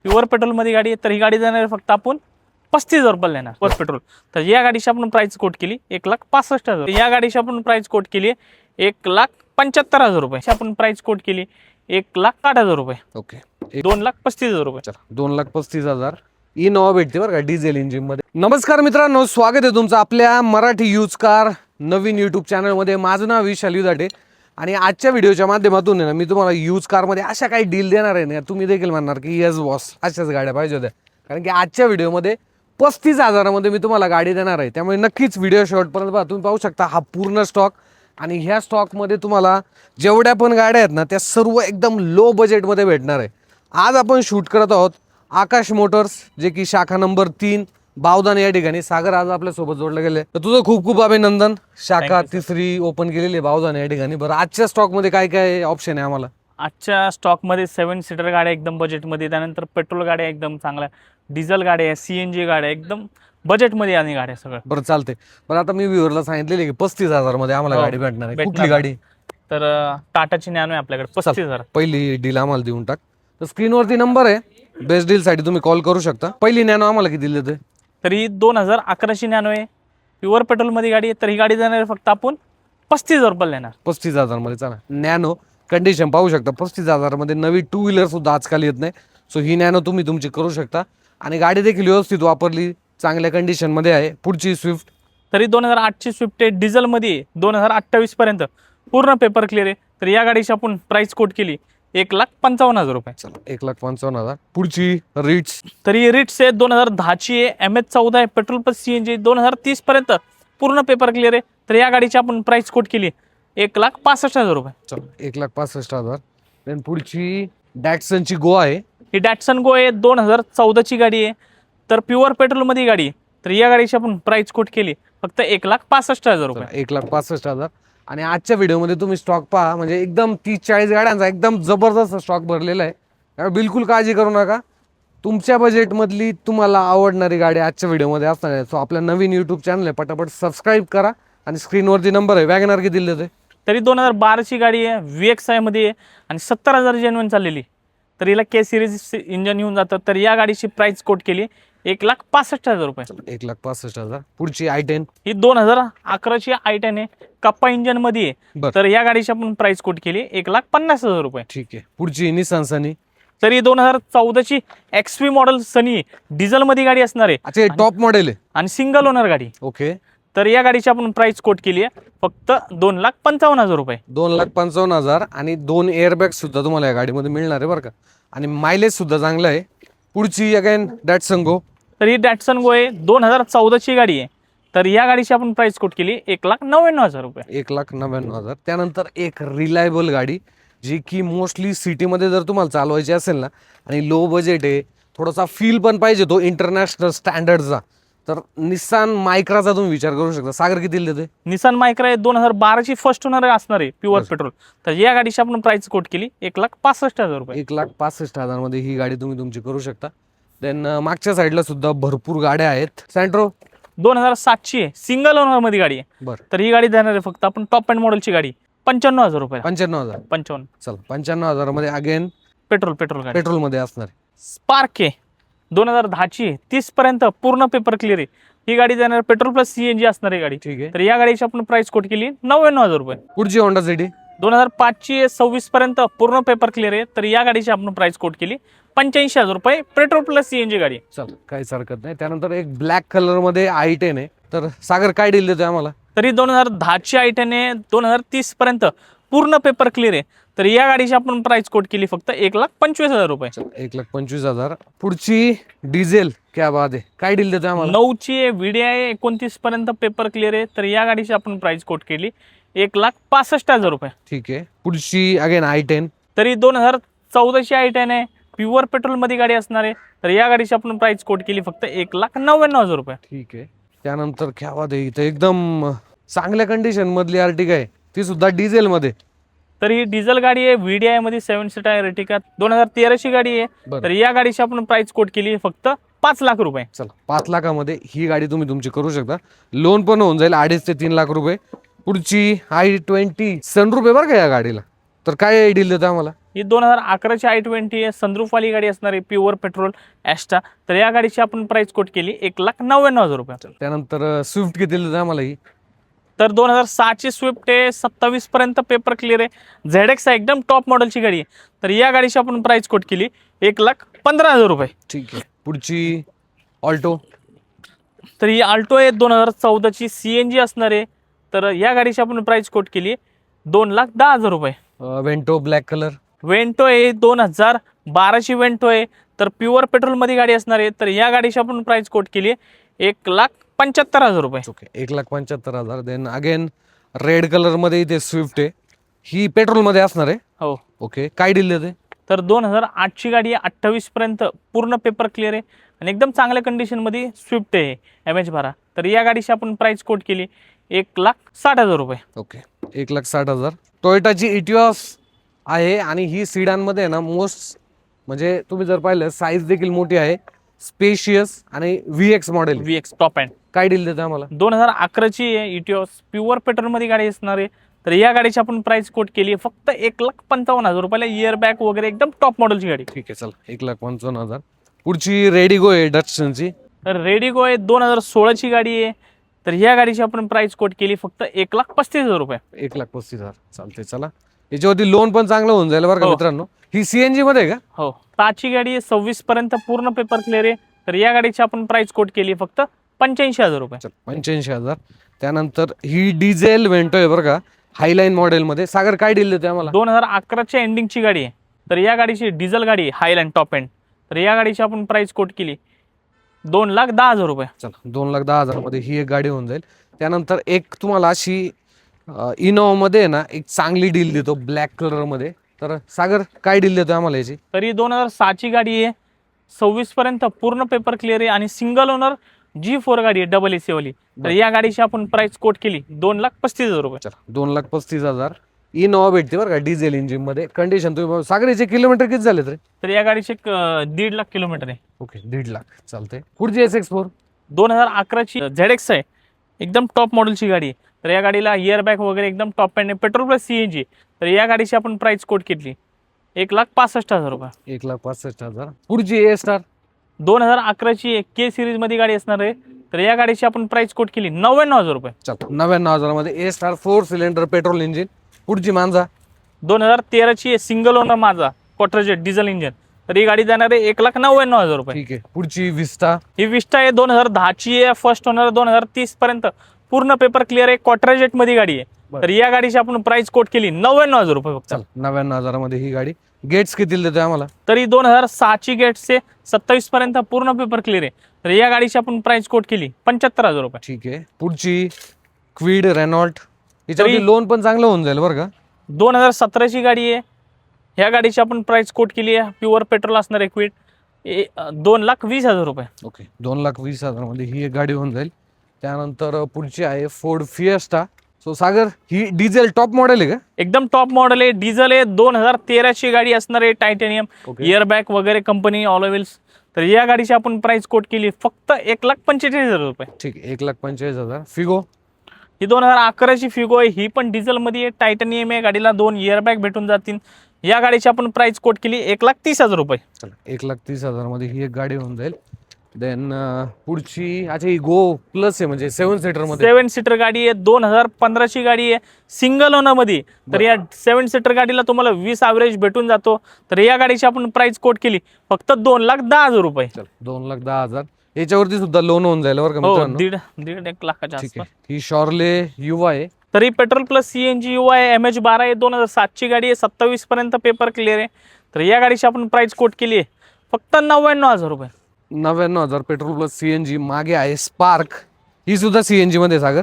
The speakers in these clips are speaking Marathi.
प्युअर पेट्रोल मध्ये गाडी आहे, तर ही गाडी देणार फक्त आपण 35,000 रुपये लेणार प्युअर पेट्रोल. तर या गाडीची आपण प्राइस कोट केली 1,65,000. या गाडीची आपण प्राइस कोट केली 1,75,000 रुपये. आपण प्राइस कोट केली 1,60,000 रुपये. ओके, 2,35,000 रुपये. चला 2,35,000 इनोवा भेटते बरं का डिझेल इंजिन मध्ये. नमस्कार मित्रांनो, स्वागत आहे तुमचं आपल्या मराठी यूज कार नवीन यूट्यूब चॅनलमध्ये. माझं नाव विशाल युदाटे आणि आजच्या व्हिडिओच्या माध्यमातून मी तुम्हाला यूज कारमध्ये अशा काही डील देणार आहे ना, तुम्ही देखील म्हणणार की येस बॉस अशाच गाड्या पाहिजे होत्या. कारण की आजच्या व्हिडिओमध्ये 35,000मध्ये मी तुम्हाला गाडी देणार आहे. त्यामुळे नक्कीच व्हिडिओ शेवटपर्यंत पहा. तुम्ही पाहू शकता हा पूर्ण स्टॉक, आणि ह्या स्टॉकमध्ये तुम्हाला जेवढ्या पण गाड्या आहेत ना त्या सर्व एकदम लो बजेटमध्ये भेटणार आहे. आज आपण शूट करत आहोत आकाश मोटर्स, जे की शाखा नंबर 3 बावदान या ठिकाणी. सागर आज आपल्यासोबत जोडले गेले, तर तुझं खूप खूप अभिनंदन. शाखा 3 ओपन केलेली आहे बावदान या ठिकाणी. बरं, आजच्या स्टॉकमध्ये काय काय ऑप्शन आहे आम्हाला? आजच्या स्टॉकमध्ये 7 सीटर गाड्या एकदम बजेटमध्ये, त्यानंतर पेट्रोल गाड्या एकदम चांगल्या, डिझेल गाड्या, CNG गाड्या एकदम बजेटमध्ये आणि गाड्या सगळं. बरं चालते. बरं, आता मी व्ह्यूअरला सांगितलेले की 35,000मध्ये आम्हाला गाडी भेटणार आहे. कुठली गाडी? तर टाटाची नॅनो आहे आपल्याकडे 35,000. पहिली डील आम्हाला देऊन टाक. तर स्क्रीनवरती नंबर आहे, बेस्ट डील साठी तुम्ही कॉल करू शकता. पहिली नॅनो आम्हाला किती देते? तरी 2011ची नॅनो आहे, प्युअर पेट्रोलमध्ये गाडी आहे. तर ही गाडी देणार फक्त आपण 35,000 रुपये लेणार. 35,000मध्ये. चला, नॅनो कंडिशन पाहू शकता. 35,000मध्ये नवी 2 व्हीलर सुद्धा आजकाल येत नाही. सो ही नॅनो तुम्ही तुमची करू शकता, आणि गाडी देखील व्यवस्थित वापरली, चांगल्या कंडिशनमध्ये आहे. पुढची स्विफ्ट तरी 2008ची स्विफ्ट आहे, डिझेलमध्ये 2028 पर्यंत पूर्ण पेपर क्लिअर आहे. तर या गाडीची आपण प्राइस कोट केली 1,55,000 रुपये. चला 1,55,000. पुढची रिट्स. तरी रिट्स आहे 2010ची आहे, MS14 आहे, पेट्रोल प्लस CNG 2030 पर्यंत पूर्ण पेपर क्लिअर आहे. तर या गाडीची आपण प्राइस कोट केली 1,65,000 रुपये. चला 1,65,000. देन पुढची डॅटसनची गो आहे. ही डॅटसन गो आहे 2014ची गाडी आहे, तर प्युअर पेट्रोलमध्ये गाडी आहे. तर या गाडीची आपण प्राइस कोट केली फक्त 1,65,000 रुपये. 1,65,000. आणि आजच्या व्हिडिओमध्ये तुम्ही स्टॉक पहा, म्हणजे एकदम 30-40 गाड्यांचा एकदम जबरदस्त स्टॉक भरलेला आहे. त्यामुळे बिलकुल काळजी करू नका. तुमच्या बजेटमधली तुम्हाला आवडणारी गाडी आजच्या व्हिडिओमध्ये असणार आहे. सो आपल्या नवीन यूट्यूब चॅनल आहे, पटापट सबस्क्राईब करा. आणि स्क्रीनवरती नंबर आहे. वॅगनआर किती देते? तरी 2012ची गाडी आहे, VXI मध्ये आहे आणि 70,000 जेन्युइन चाललेली. तर हिला K सिरीज इंजन येऊन जातं. तर या गाडीची प्राइस कोट केली 1,65,000 रुपये. 1,65,000. पुढची I10. ही 2011ची I10 आहे, कप्पा इंजन मध्ये आहे. तर या गाडीची आपण प्राइस कोट केली 1,50,000 रुपये. ठीक आहे. पुढची निसान सनी. तरी 2014ची XV मॉडेल सनी डिझेल मध्ये गाडी असणार आहे. अच्छा, टॉप मॉडेल आहे आणि सिंगल ओनर गाडी. ओके. तर या गाडीची आपण प्राइस कोट केली आहे फक्त 2,55,000 रुपये. 2,55,000. आणि 2 एअरबॅग सुद्धा तुम्हाला या गाडीमध्ये मिळणार आहे बरं का. आणि मायलेज सुद्धा चांगलं आहे. पुढची अगेन डॅटसन गो. तर ही डॅटसन गो आहे 2014ची गाडी आहे. तर या गाडीची आपण प्राइस कोट केली 1,99,000 रुपये. 1,99,000. त्यानंतर एक रिलायबल गाडी, जी की मोस्टली सिटीमध्ये जर तुम्हाला चालवायची असेल ना, आणि लो बजेट आहे, थोडासा फील पण पाहिजे तो इंटरनॅशनल स्टँडर्डचा, तर निसान मायक्राचा तुम्ही विचार करू शकता. सागर किती देते? निसान मायक्रा आहे 2012ची फर्स्ट ओनर असणार आहे, प्युअर पेट्रोल. तर या गाडीची आपण प्राइस कोट केली 1,65,000 रुपये. 1,65,000मध्ये ही गाडी तुम्ही तुमची करू शकता. देन मागच्या साईडला सुद्धा भरपूर गाड्या आहेत. सँट्रो 2007ची आहे, सिंगल ओनर मध्ये गाडी आहे. बरं. तर ही गाडी देणार आहे फक्त आपण टॉप अँड मॉडेलची गाडी 95,000 रुपये. 95,000. 55. चला 95,000मध्ये अगेन पेट्रोल गाडी पेट्रोलमध्ये असणार आहे. स्पार्क आहे 2010ची आहे, 30 पर्यंत पूर्ण पेपर क्लिअर आहे. ही गाडी देणार पेट्रोल प्लस CNG असणार आहे गाडी. ठीक आहे. तर या गाडीची आपण प्राइस कोट केली 99,000 रुपये. पुढची होंडा सिटी 2005ची आहे, 26 पर्यंत पूर्ण पेपर क्लिअर आहे. तर या गाडीची आपण प्राइस कोट केली 85,000 रुपये. पेट्रोल प्लस CNG गाडी. चल काहीच हरकत नाही. त्यानंतर एक ब्लॅक कलर मध्ये I10 आहे. तर सागर काय डील देतोय आम्हाला? तरी 2010ची I10 आहे, 2030 पर्यंत पूर्ण पेपर क्लिअर आहे. तर या गाडीची आपण प्राइस कोट केली फक्त 1,25,000 रुपये. 1,25,000. पुढची डिझेल क्या बात आहे, काय डील देतोय आम्हाला? 9ची आहे, VDI 29 पर्यंत पेपर क्लिअर आहे. तर या गाडीची आपण प्राइस कोट केली 1,65,000 रुपये. ठीक आहे. पुढची अगेन I10. तरी 2014ची I10 आहे, प्युअर पेट्रोल मध्ये गाडी असणार आहे. तर या गाडीची आपण प्राइस कोट केली फक्त 1,99,000 रुपये. ठीक आहे. त्यानंतर क्या बात आहे, इथं एकदम चांगल्या कंडिशन मधली आर्टिका आहे, ती सुद्धा डिझेल मध्ये. तर ही डिझेल गाडी आहे, VDI मध्ये 7 सीटर आहे, रेटिका 2013ची गाडी आहे. तर या गाडीची आपण प्राइस कोट केली फक्त 5 लाख रुपये. चला 5 लाखामध्ये ही गाडी तुम्ही तुमची करू शकता. लोन पण होऊन जाईल 2.5 ते 3 लाख रुपये. पुढची I20 सनरूफ आहे बरं का या गाडीला. तर काय डील देतं आम्हाला? ही 2011ची i20 आहे, सनरूफवाली गाडी असणार आहे, प्युअर पेट्रोल ॲस्टा. तर या गाडीची आपण प्राइस कोट केली 1,99,000 रुपये. त्यानंतर स्विफ्ट किती देतं आम्हाला ही? तर 2007ची स्विफ्ट आहे, 27 पर्यंत पेपर क्लिअर आहे, ZX आहे, एकदम टॉप मॉडेलची गाडी आहे. तर या गाडीची आपण प्राइस कोट केली 1,15,000 रुपये. ठीक आहे. पुढची ऑल्टो. तर ही आल्टो आहे 2014ची CNG असणार आहे. तर या गाडीची आपण प्राइस कोट केली 2,10,000 रुपये. Vento black colour. वेंटो आहे 2012ची वेंटो आहे. तर प्युअर पेट्रोलमध्ये गाडी असणार आहे. तर या गाडीची आपण प्राइस कोट केली 1,75,000 रुपये. ओके, 1,75,000. देन अगेन रेड कलरमध्ये इथे स्विफ्ट आहे, ही पेट्रोलमध्ये असणार आहे. हो. ओके, काय डील देते? तर 2008ची गाडी आहे, 28 पर्यंत पूर्ण पेपर क्लिअर आहे आणि एकदम चांगल्या कंडिशनमध्ये स्विफ्ट आहे MH12. तर या गाडीची आपण प्राइस कोट केली 1,60,000 रुपये. ओके, 1,60,000. टोयोटाची इटिओस आहे आणि ही सिडानमध्ये आहे ना, मोस्ट म्हणजे तुम्ही जर पाहिलं साईज देखील मोठी आहे, स्पेशियस आणि VX model. VX top and. काय डील देतं आम्हाला? 2011ची आहे इटिओस, प्युअर पेट्रोलमध्ये गाडी असणार आहे. तर या गाडीची आपण प्राइस कोट केली फक्त 1,55,000 रुपयाला. इयर बॅग वगैरे एकदम टॉप मॉडेलची गाडी. ठीक आहे, चल 1,55,000. पुढची रेडिगो आहे डस्टनची. तर रेडिगो आहे 2016ची गाडी आहे. तर ह्या गाडीची आपण प्राइस कोट केली फक्त 1,35,000 रुपये. 1,35,000. चालते, चला. याच्यावरती लोन पण चांगलं होऊन जाईल बरं का हो. मित्रांनो. ही CNG मध्ये आहे का? हो. ताची गाडी आहे, 26 पर्यंत पूर्ण पेपर क्लिअर आहे. तर या गाडीची आपण प्राइस कोट केली फक्त 85,000 रुपये. चल 85,000. त्यानंतर ही डिझेल वेंटो आहे बरं का, हायलाईन मॉडेलमध्ये. सागर काय डील देते आम्हाला? 2011च्या एंडिंगची गाडी आहे. तर या गाडीची डिझेल गाडी आहे, हायलँड टॉप एंड. तर या गाडीची आपण प्राइस कोट केली 2,10,000 रुपये. चला 2,10,000 मध्ये ही एक गाडी होऊन जाईल. त्यानंतर एक तुम्हाला अशी इनोवामध्ये ना एक चांगली डील देतो ब्लॅक कलरमध्ये. तर सागर काय डील देतो आम्हाला याची? तरी 2006ची गाडी आहे, 26 पर्यंत पूर्ण पेपर क्लिअर आहे आणि सिंगल ओनर G4 गाडी आहे, डबल AC वाली. तर या गाडीची आपण प्राइस कोट केली 2,35,000 रुपये. चला 2,35,000. इनोवा भेटते बरं का डिझेल इंजिन मध्ये. कंडिशन तुम्ही सागर याचे किलोमीटर किती झाले तरी? तर या गाडीचे 1.5 लाख किलोमीटर आहे. ओके, 1.5 लाख. चालते. पुढची SX4. 2011ची ZX आहे, एकदम टॉप मॉडेलची गाडी आहे. तर या गाडीला इयर बॅग वगैरे एकदम टॉप एंड आहे, पेट्रोल प्लस CNG. तर या गाडीची आपण प्राइस कोट केली 1,65,000 रुपये. 1,65,000. पुढची A स्टार. 2011ची K सिरीज मध्ये गाडी असणार आहे. तर या गाडीची आपण प्राइस कोट केली 99,000 रुपये. चला 99,000 मध्ये A star 4 cylinder petrol engine. पुढची मांजा. 2013ची सिंगल ओनर माझा क्वार्टरजेट डिझेल इंजिन. तर ही गाडी जाणार आहे 1,99,000 रुपये. ठीक आहे. पुढची विस्टा. ही विस्टा आहे 2010ची आहे, फर्स्ट ओनर 2030 पर्यंत पूर्ण पेपर क्लिअर आहे, क्वार्टरजेट मध्ये गाडी आहे. बरं. तर या गाडीची आपण प्राइस कोट केली 99,000 रुपये फक्त. चल 99,000 मध्ये ही गाडी. गेट्स किती देतोय आम्हाला? तरी 2006ची गेट्स आहे, 27 पर्यंत पूर्ण पेपर क्लिअर आहे. तर या गाडीची आपण प्राइस कोट केली 75,000 रुपये. ठीक आहे. पुढची क्विड रेनॉल्ट. याच्यावरती तरी- लोन पण चांगलं होऊन जाईल बरं का. 2017ची गाडी आहे. ह्या गाडीची आपण प्राइस कोट केली आहे, प्युअर पेट्रोल असणार आहे क्विड, 2,20,000 रुपये. ओके, 2,20,000 मध्ये ही एक गाडी होऊन जाईल. त्यानंतर पुढची आहे फोर्ड फिएस्टा. सो सागर ही डिझेल टॉप मॉडेल आहे का? एकदम टॉप मॉडेल आहे, डिझेल आहे, 2013ची गाडी असणार आहे, टायटेनियम, Okay. इयर बॅग वगैरे कंपनी ऑल व्हील्स. तर या गाडीची आपण प्राइस कोट केली फक्त 1,45,000 रुपये. ठीक आहे, 1,45,000. फिगो. ही 2011ची फिगो आहे, ही पण डिझेलमध्ये आहे, टायटेनियम आहे, गाडीला 2 इयर बॅग भेटून जातील. या गाडीची आपण प्राइस कोट केली 1,30,000 रुपये. चला 1,30,000 मध्ये ही एक गाडी होऊन जाईल. देन पुढची अच्छा ही गो प्लस आहे, म्हणजे 7 सीटर मध्ये. 7 सीटर गाडी आहे, 2015ची गाडी आहे, सिंगल ओनर मध्ये. तर या 7 सीटर गाडीला तुम्हाला 20 ॲव्हरेज भेटून जातो. तर या गाडीची आपण प्राइस कोट केली फक्त 2,10,000 रुपये. चल 2,10,000. याच्यावरती सुद्धा लोन होऊन जाईल बरं का हो, मित्रांनो. 1.5 लाखाच्या ठीक आसपास. आहे. ही शॉर्ले युवा आहे. तरी पेट्रोल प्लस CNG युवा आहे, MH12 आहे, 2007ची गाडी आहे, 27 पर्यंत पेपर क्लिअर आहे. तर या गाडीची आपण प्राइस कोट केली आहे फक्त 99,000 रुपये. 99,000 पेट्रोल प्लस CNG. मागे आहे स्पार्क, ही सुद्धा CNG मध्ये आहे, सागर.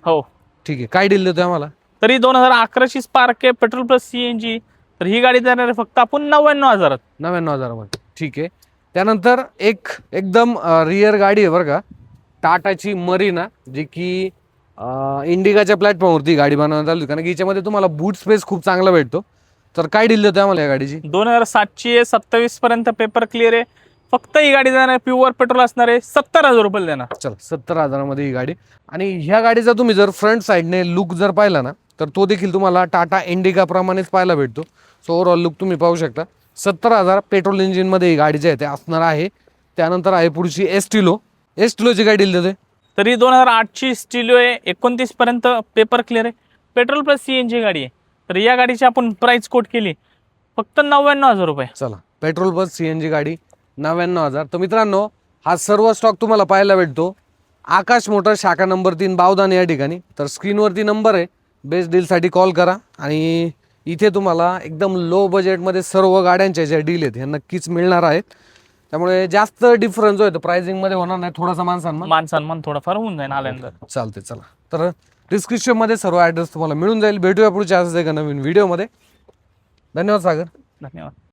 हो. ठीक आहे. काय डील देतोय आम्हाला? तरी 2011ची स्पार्क आहे, पेट्रोल प्लस CNG. तर ही गाडी देणार आहे फक्त आपण 99,000. 99,000 मध्ये. ठीक आहे. त्यानंतर एक एकदम रिअर गाडी आहे बरं का, टाटाची मरीना, जी की इंडिकाच्या प्लॅटफॉर्मवरती गाडी बनवण्यात आली, कारण की याच्यामध्ये तुम्हाला बूट स्पेस खूप चांगला भेटतो. तर काय डील देतोय आम्हाला या गाडीची? 2007ची आहे, 27 पर्यंत पेपर क्लिअर आहे. फक्त ही गाडी देणार आहे, प्युअर पेट्रोल असणार आहे, 70,000 रुपये देणार. चल 70,000 मध्ये ही गाडी. आणि ह्या गाडीचा तुम्ही जर फ्रंट साईडने लुक जर पाहिला ना, तर तो देखील तुम्हाला टाटा इंडिका प्रमाणेच पाहायला भेटतो. सो ओव्हरऑल लुक तुम्ही पाहू शकता. 70,000 पेट्रोल इंजिनमध्ये ही गाडी जी आहे ते असणार आहे. त्यानंतर आहे पुढची एस्टिलोची काय डील देते? तरी 2008ची स्टिलो आहे, 29 पर्यंत पेपर क्लिअर आहे, पेट्रोल प्लस CNG गाडी आहे. तर या गाडीची आपण प्राइस कोट केली फक्त 99,000 रुपये. चला, पेट्रोल प्लस CNG गाडी 99,000. तर मित्रांनो, हा सर्व स्टॉक तुम्हाला पाहायला भेटतो आकाश मोटर शाखा नंबर 3 बावदान या ठिकाणी. तर स्क्रीनवरती नंबर आहे, बेस्ट डीलसाठी कॉल करा. आणि इथे तुम्हाला एकदम लो बजेटमध्ये सर्व गाड्यांच्या ज्या डील आहेत ह्या नक्कीच मिळणार आहेत. त्यामुळे जास्त डिफरन्स जो आहे तो प्राइसिंगमध्ये होणार नाही, थोडासा मान थोडाफार होऊन जाईल आल्यानंतर. चालते. चला, तर डिस्क्रिप्शनमध्ये सर्व ॲड्रेस तुम्हाला मिळून जाईल. भेटूया पुढच्या असं एका नवीन व्हिडिओमध्ये. धन्यवाद सागर. धन्यवाद.